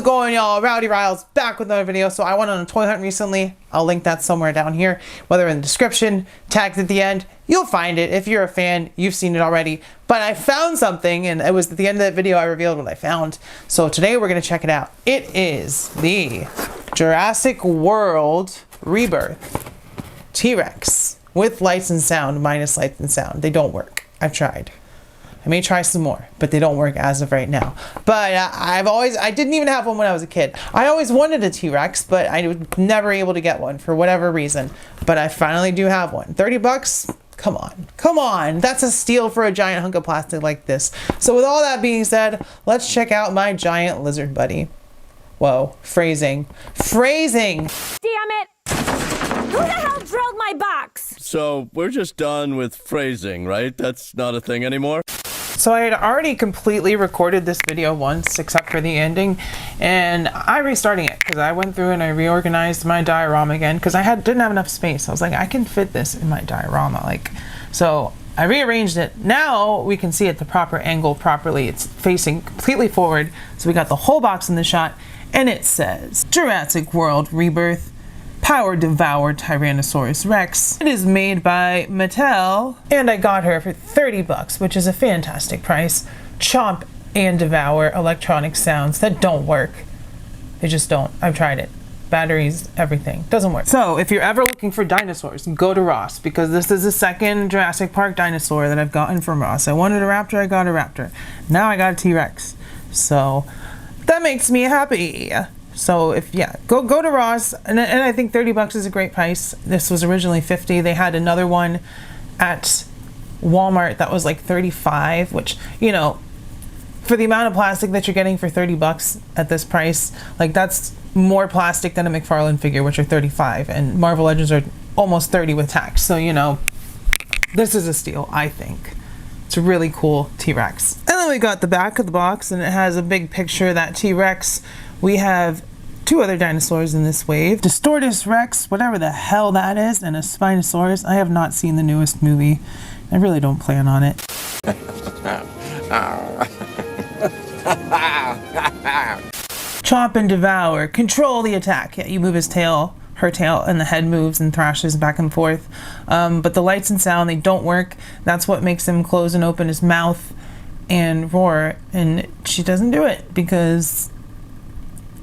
going, y'all? Rowdy Riles back with another video. So I went on a toy hunt recently. I'll link that somewhere down here, whether in the description, tagged at the end. You'll find it. If you're a fan, you've seen it already. But I found something, and it was at the end of that video I revealed what I found. So today we're going to check it out. It is the Jurassic World Rebirth T-Rex with lights and sound, minus lights and sound. They don't work. I've tried. I may try some more, but they don't work as of right now. But I didn't even have one when I was a kid. I always wanted a T-Rex, but I was never able to get one for whatever reason. But I finally do have one. 30 bucks? Come on. Come on. That's a steal for a giant hunk of plastic like this. So with all that being said, let's check out my giant lizard buddy. Whoa. Phrasing. Phrasing! Damn it! Who the hell drilled my box? So we're just done with phrasing, right? That's not a thing anymore? So I had already completely recorded this video once, except for the ending, and I'm restarting it because I went through and I reorganized my diorama again because I didn't have enough space. I was like, I can fit this in my diorama, so I rearranged it. Now we can see it the proper angle properly. It's facing completely forward, so we got the whole box in the shot, and it says Jurassic World Rebirth Power Devour Tyrannosaurus Rex. It is made by Mattel, and I got her for 30 bucks, which is a fantastic price. Chomp and devour electronic sounds that don't work. They just don't. I've tried it. Batteries, everything. Doesn't work. So if you're ever looking for dinosaurs, go to Ross, because this is the second Jurassic Park dinosaur that I've gotten from Ross. I wanted a raptor, I got a raptor. Now I got a T-Rex. So that makes me happy. So go to Ross, and I think 30 bucks is a great price. This was originally 50. They had another one at Walmart that was like 35, which, you know, for the amount of plastic that you're getting for 30 bucks at this price, like that's more plastic than a McFarlane figure, which are 35, and Marvel Legends are almost 30 with tax. So, you know, this is a steal, I think. It's a really cool T-Rex. And then we got the back of the box, and it has a big picture of that T-Rex. We have two other dinosaurs in this wave. Distortus Rex, whatever the hell that is, and a Spinosaurus. I have not seen the newest movie. I really don't plan on it. Chomp and devour. Control the attack. Yeah, you move his tail, her tail, and the head moves and thrashes back and forth. But the lights and sound, they don't work. That's what makes him close and open his mouth and roar. And she doesn't do it because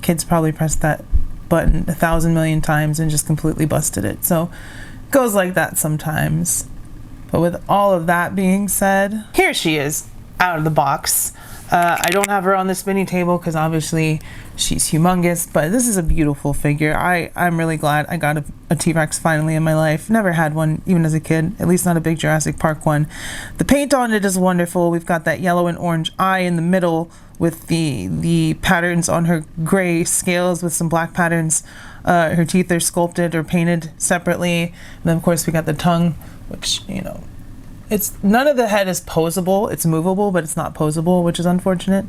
kids probably pressed that button 1,000 million times and just completely busted it. So it goes like that sometimes. But with all of that being said, here she is out of the box. I don't have her on the spinning table because obviously she's humongous, but this is a beautiful figure. I'm really glad I got a T-Rex finally in my life. Never had one, even as a kid, at least not a big Jurassic Park one. The paint on it is wonderful. We've got that yellow and orange eye in the middle with the patterns on her gray scales with some black patterns. Her teeth are sculpted or painted separately. And then of course we got the tongue, which, you know, none of the head is posable. It's movable, but it's not posable, which is unfortunate.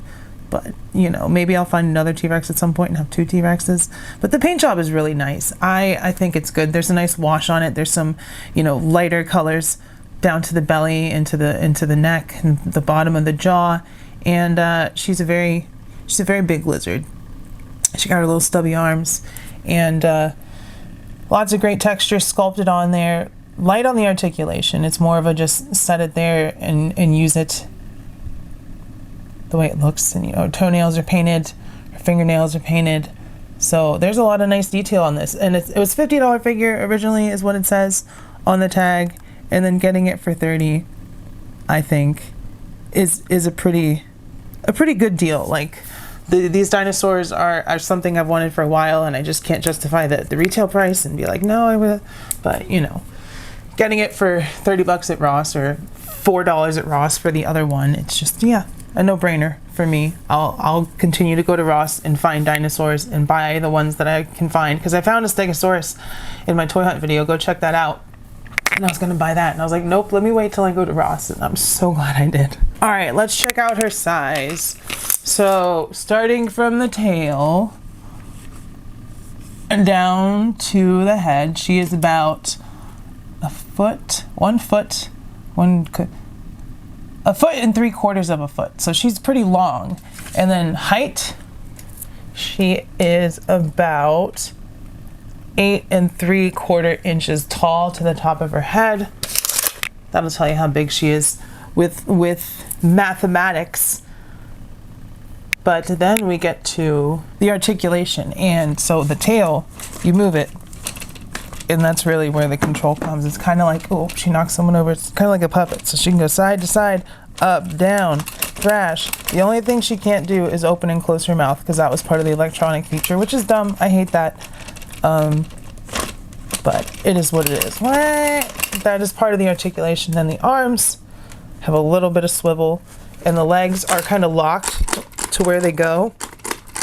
But, you know, maybe I'll find another T-Rex at some point and have two T-Rexes. But the paint job is really nice. I think it's good. There's a nice wash on it. There's some, you know, lighter colors down to the belly, into the neck, and the bottom of the jaw. And she's a very big lizard. She got her little stubby arms, and lots of great texture sculpted on there. Light on the articulation. It's more of a just set it there and use it the way it looks. And, you know, her toenails are painted, her fingernails are painted. So there's a lot of nice detail on this. And it was $50 figure originally is what it says on the tag. And then getting it for 30, I think, is a pretty good deal. Like, these dinosaurs are something I've wanted for a while, and I just can't justify the retail price and be like, no, I will. But, you know, getting it for 30 bucks at Ross or $4 at Ross for the other one, it's just, yeah, a no-brainer for me. I'll continue to go to Ross and find dinosaurs and buy the ones that I can find, because I found a Stegosaurus in my toy hunt video. Go check that out. And I was gonna buy that, and I was like, nope, let me wait till I go to Ross, and I'm so glad I did. All right, let's check out her size. So starting from the tail and down to the head, she is about a foot and 3/4 of a foot. So she's pretty long. And then height, She is about 8 3/4 inches tall to the top of her head. That'll tell you how big she is with mathematics. But then we get to the articulation, and so the tail, you move it, and that's really where the control comes. It's kind of like, oh, she knocks someone over. It's kind of like a puppet, so she can go side to side, up, down, thrash. The only thing she can't do is open and close her mouth, because that was part of the electronic feature, which is dumb. I hate that. But it is what it is. That is part of the articulation. Then the arms have a little bit of swivel, and the legs are kind of locked to where they go,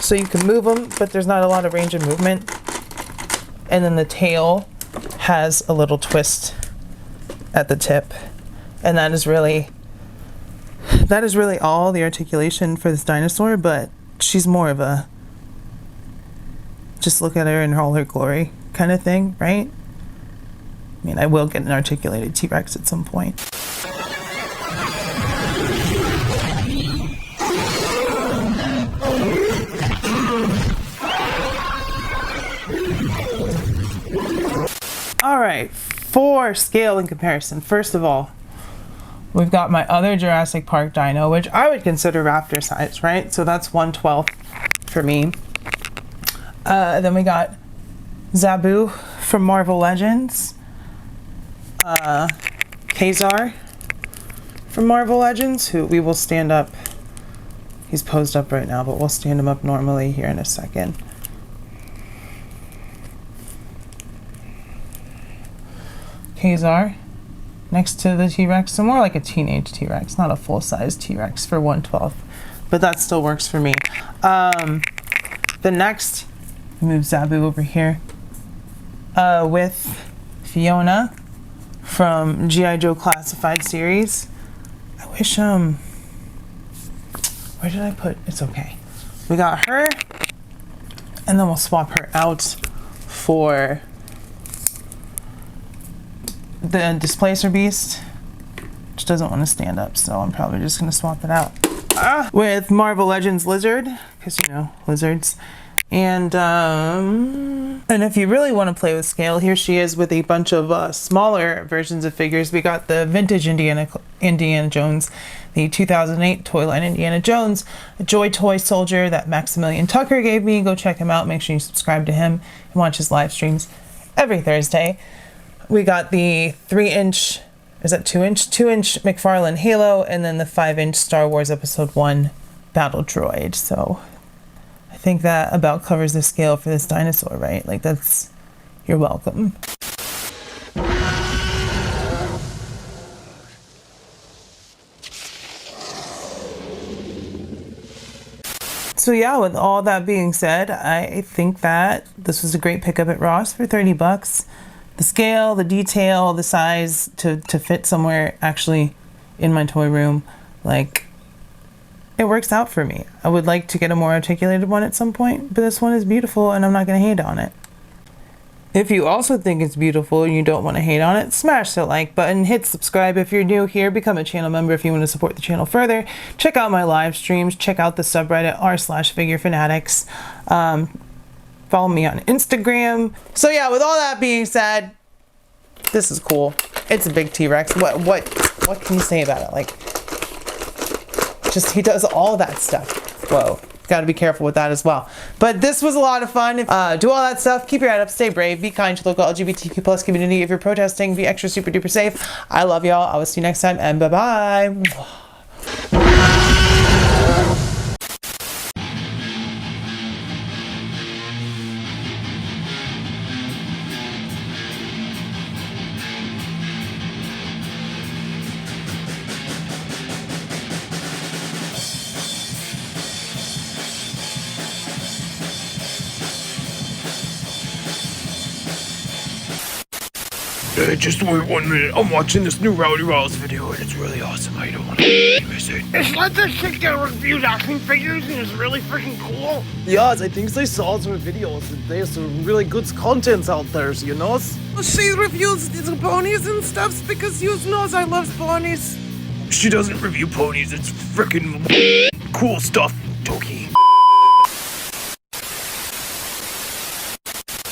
so you can move them, but there's not a lot of range of movement. And then the tail has a little twist at the tip, and that is really all the articulation for this dinosaur. But she's more of a just look at her in all her glory kind of thing, right? I mean, I will get an articulated T-Rex at some point. All right, for scale and comparison, first of all, we've got my other Jurassic Park dino, which I would consider raptor size, right? So that's 1/12 for me. Then we got Zabu from Marvel Legends, Kazar from Marvel Legends, who we will stand up. He's posed up right now, but we'll stand him up normally here in a second. Kazar next to the T-Rex, so more like a teenage T-Rex, not a full-size T-Rex for 1/12, but that still works for me. The next, move Zabu over here, with Fiona from G.I. Joe Classified series. I wish, where did I put, it's okay. We got her, and then we'll swap her out for the Displacer Beast, which doesn't want to stand up, so I'm probably just going to swap it out. With Marvel Legends Lizard, because you know, lizards. And if you really want to play with scale, here she is with a bunch of smaller versions of figures. We got the vintage Indiana Jones, the 2008 toy line Indiana Jones, a Joy Toy Soldier that Maximilian Tucker gave me. Go check him out. Make sure you subscribe to him and watch his live streams every Thursday. We got the 3-inch, is that 2-inch? 2-inch McFarlane Halo, and then the 5-inch Star Wars Episode 1 Battle Droid. So I think that about covers the scale for this dinosaur, right? Like, that's, you're welcome. So yeah, with all that being said, I think that this was a great pickup at Ross for 30 bucks. The scale, the detail, the size to fit somewhere actually in my toy room, like, it works out for me. I would like to get a more articulated one at some point, but this one is beautiful and I'm not going to hate on it. If you also think it's beautiful and you don't want to hate on it, smash the like button, hit subscribe if you're new here, become a channel member if you want to support the channel further. Check out my live streams, check out the subreddit r/figurefanatics. Follow me on Instagram. So yeah, with all that being said, this is cool. It's a big T-Rex. What can you say about it? Like, just, he does all that stuff. Whoa, got to be careful with that as well. But this was a lot of fun. Do all that stuff. Keep your head up. Stay brave. Be kind to local LGBTQ+ community. If you're protesting, be extra super duper safe. I love y'all. I will see you next time, and bye-bye. Just wait 1 minute. I'm watching this new Rowdy Rawls video and it's really awesome. I don't want to miss it. It's like this chick that reviews action figures and it's really freaking cool. Yes, I think they saw some videos and there's some really good contents out there, you know? She reviews the ponies and stuff because you knows I love ponies. She doesn't review ponies. It's freaking cool stuff, Toki.